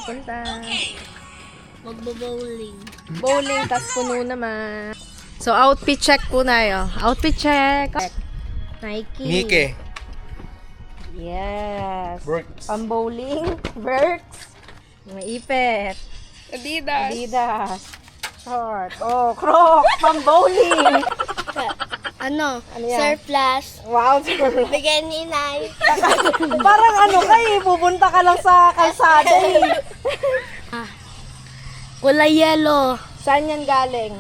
pupunta? Magbo-bowling. Bowling, tas puno naman. So, outfit check po tayo. Outfit check. Nike. Nike. Yes. Birks. Pang-bowling. Birks. Mga ipet. Adidas. Short. Oh, Crocs. Pang-bowling. Ano? Ano yan? Surplus. Wow, surplus. Bigyan ni Nay. Parang ano ka eh, pupunta ka lang sa kalsada eh. Kulay yellow. Saan yan galing?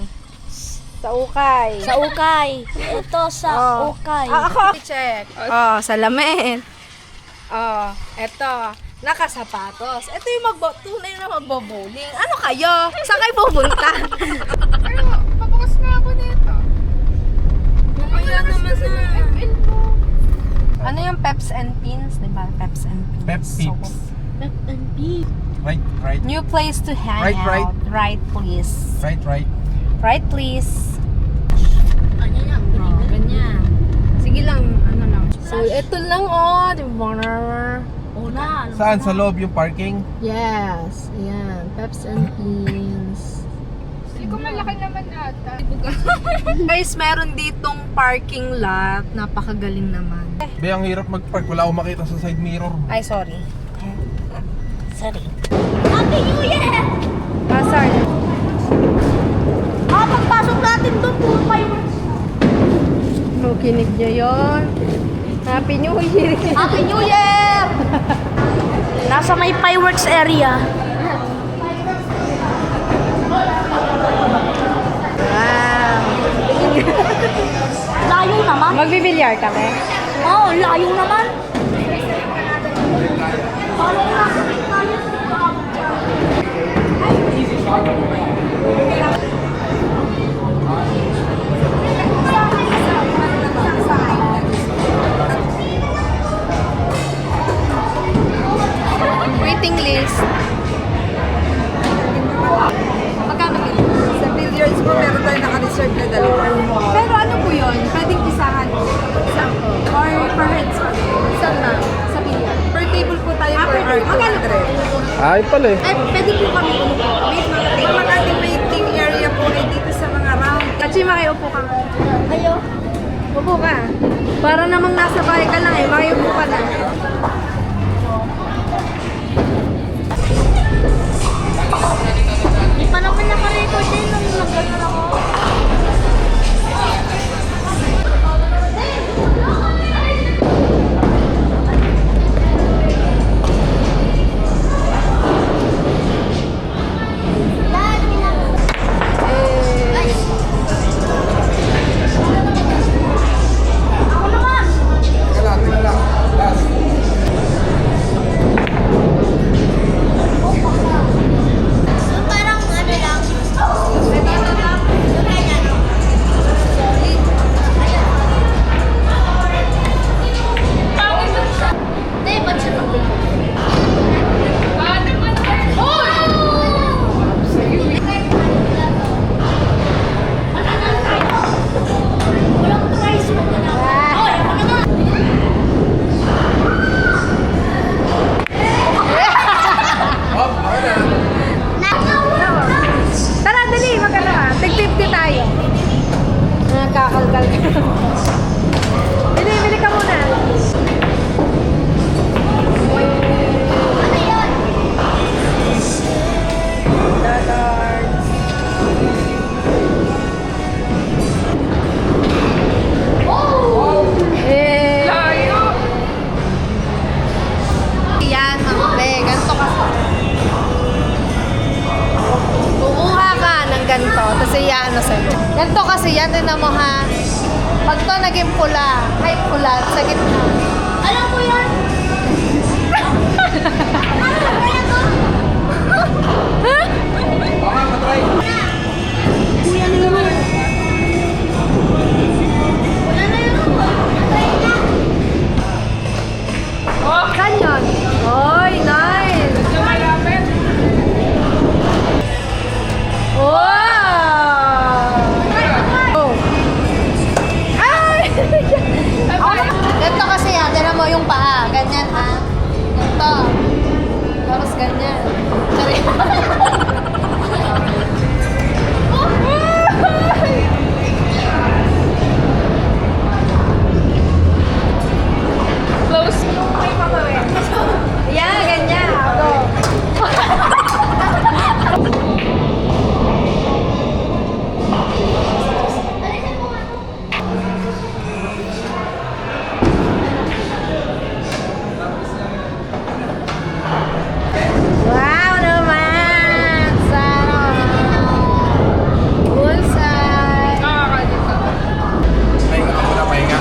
Sa ukay. Sa ukay. Ito sa ukay. Ako. Check. Oh, salamin. Oh, eto. Nakasapatos. Ito yung tunay na magbo-bowling. Ano kayo? Saan kayo pupunta? Pero, pabukas na ako nito. Mamaya naman na. Ano yung Peps and Pins? Diba? Peps and Pins. Pep Peeps. Pep and Pep. Right. New place to hang Right. out. Right, please. Right. Right, please. Ano yan? Oh, ganyan. Sige lang, ano lang. So, ito lang oh, di ba? Una. Saan? Sa loob yung parking? Yes, ayan. Peps and Pins. Hindi ko malaki naman ata. Guys, meron ditong parking lot. Napakagaling naman. Be, ang hirap mag-park. Wala akong makita sa side mirror. Ay, sorry. Sorry. Happy New Year! Pasar. Pagpasok natin doon, puro fireworks. Oh, kinig nyo yun. Happy New Year! Happy New Year! Nasa may fireworks area. Wow! Layo naman. Magbibilyar kami? Oo, layo naman. Waiting list. Magkano yun? Sa billiards po, meron tayo naka-reserve na dalawa. Pero ano po yun? Pwedeng isahan? Isang po? Or per heads po? Isang na? Sa billiard? Per table po tayo per per hour, table. Magkano po? 200. Ay, pala eh. Ay, pwede po kami umupo. May mga Ang table. mga ating waiting area po ay dito sa mga round. Kasi makiupo ka. Ayo. Upo ka. Para namang nasa bahay ka lang eh. Makiupo ka na. Di pa naman naka-record din nung nag-ano ako. Parang ano lang. Hindi, ba't siya walang price mo na lang. Oh, yan mo naman. Tara, dali. Magkano ka? Tig-50 tayo. Nagkakalkal ka. Bili ka muna. Ano yan? Dollars. Eh. Layo! Yan, mambe. Ganito ka. Kukuha ka ng ganito. Tapos iyan na sa'yo. Ganito kasi yan. Tinan mo ha. Pag to naging pula. Ay, pula. Sa gitna. Alam ko yan. Kuya na naman. Wala na yun. Patay na. Saan yun? Oy, nice! Lumalapit! Wow! Oh! Ay! Ganito kasi yan. Tinan mo yung paa. Ganyan ha. Ganito. Tapos ganyan. Sorry. Close mo may papawin. Yeah, ganyan. Ako. Wow naman! Sana! Bullseye! Nakakalito. Pahinga ka muna, pahinga.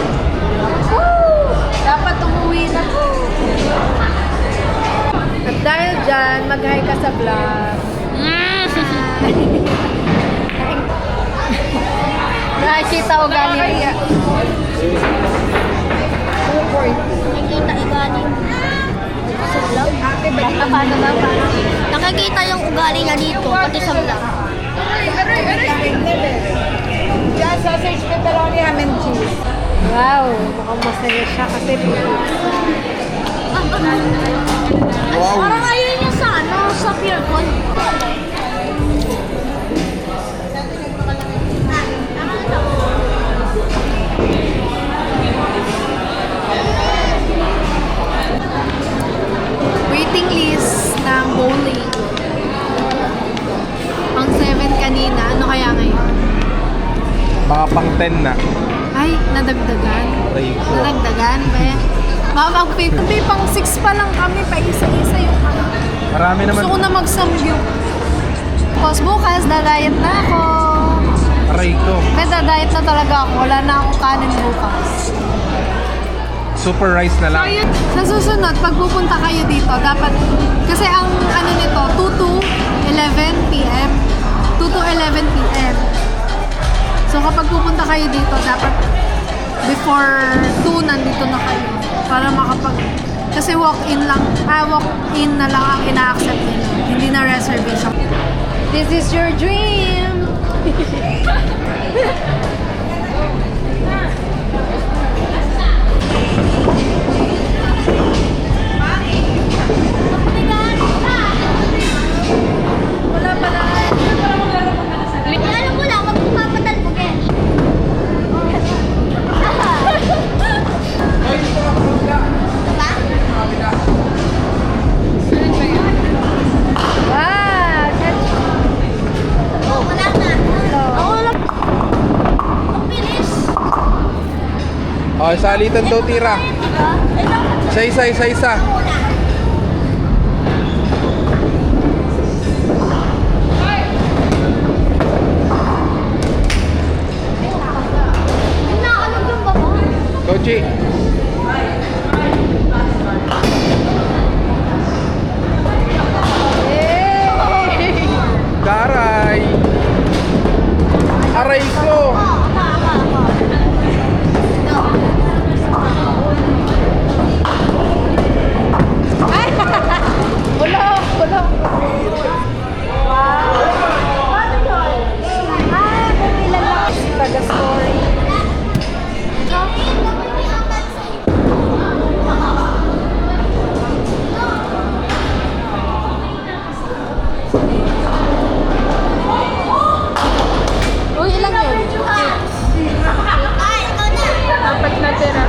Woo! Dapat umuwi na po. At dahil dyan, mag-hi ka sa vlog. Nakikita ko galing. Nakikita ugali. Sa vlog? Paano ba? Nakikita yung ugali niya dito, pati sa vlog. Diyan, sausage, pepperoni, ham and cheese. Wow, mukhang masaya siya kasi Wow. Parang ayaw niya sa sa pure gold. waiting list ng bowling. Pang 7 kanina, ano kaya ngayon? Baka pang 10 na. Ay, nadagdagan. Aray ko. Nadagdagan ba? Baka may pang 6 pa lang kami, pa isa-isa yung kami. Marami naman. Gusto ko na mag-samgyup. Tapos bukas, dadayat na ako. Aray ko. May dadayat na talaga ako. Wala na akong kanin bukas. Super rice na lang. Sa susunod, pag pupunta kayo dito, dapat, kasi ang ano nito, 2 to 11 p.m. 2 to 11 p.m. So kapag pupunta kayo dito, dapat before 2 nandito na kayo. Para makapag, kasi walk-in na lang ang ina-accept nila. Hindi na reservation. This is your dream! Wala pa na. Alam mo lang, magpapatalbogin. Wow! Wala na. Ako lang. Ang bilis. Oh, salitan daw tira. Isa. Naalag yung baba. Kochi. Daray. Aray ko. Bulok! Wow! Paano yun? Kung ilan lang taga-story. Uy, ilan yun? Apat na tira.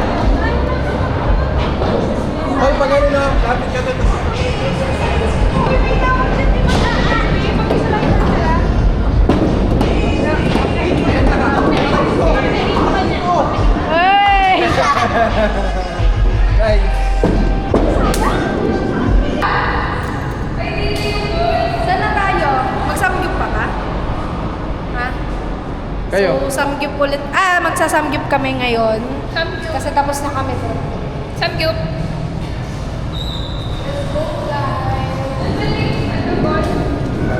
Hoy, pag ano na, lapit ka na. Hey! Guys. Saan na tayo? Magsamgyup pa ba? Ha? Kayo? So, samgyup ulit. Magsasamgyup kami ngayon. Samgyup. Kasi tapos na kami doon. Samgyup.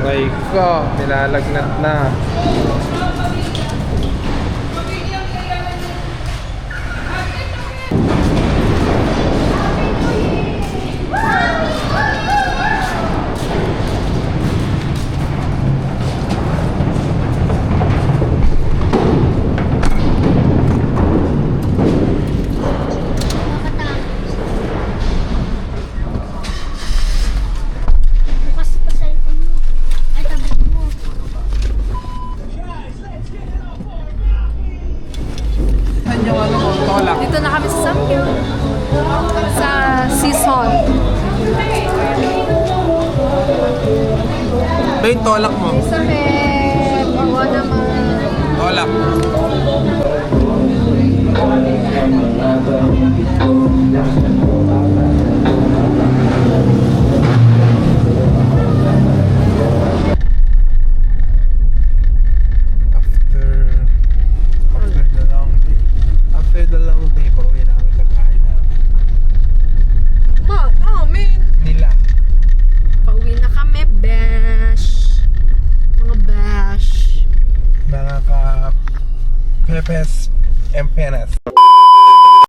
Aray ko, nilalagnat na. yung ano mo, tolak. Dito na kami sa Samgyup. Sa Season. Ba yung tolak mo? Isabel. Oo naman. Tolak. After the long day, pauwi na kami sa bahay namin. Amin. Nila. Pauwi na kami, besh. Mga besh. Mga ka Pepes and Penas.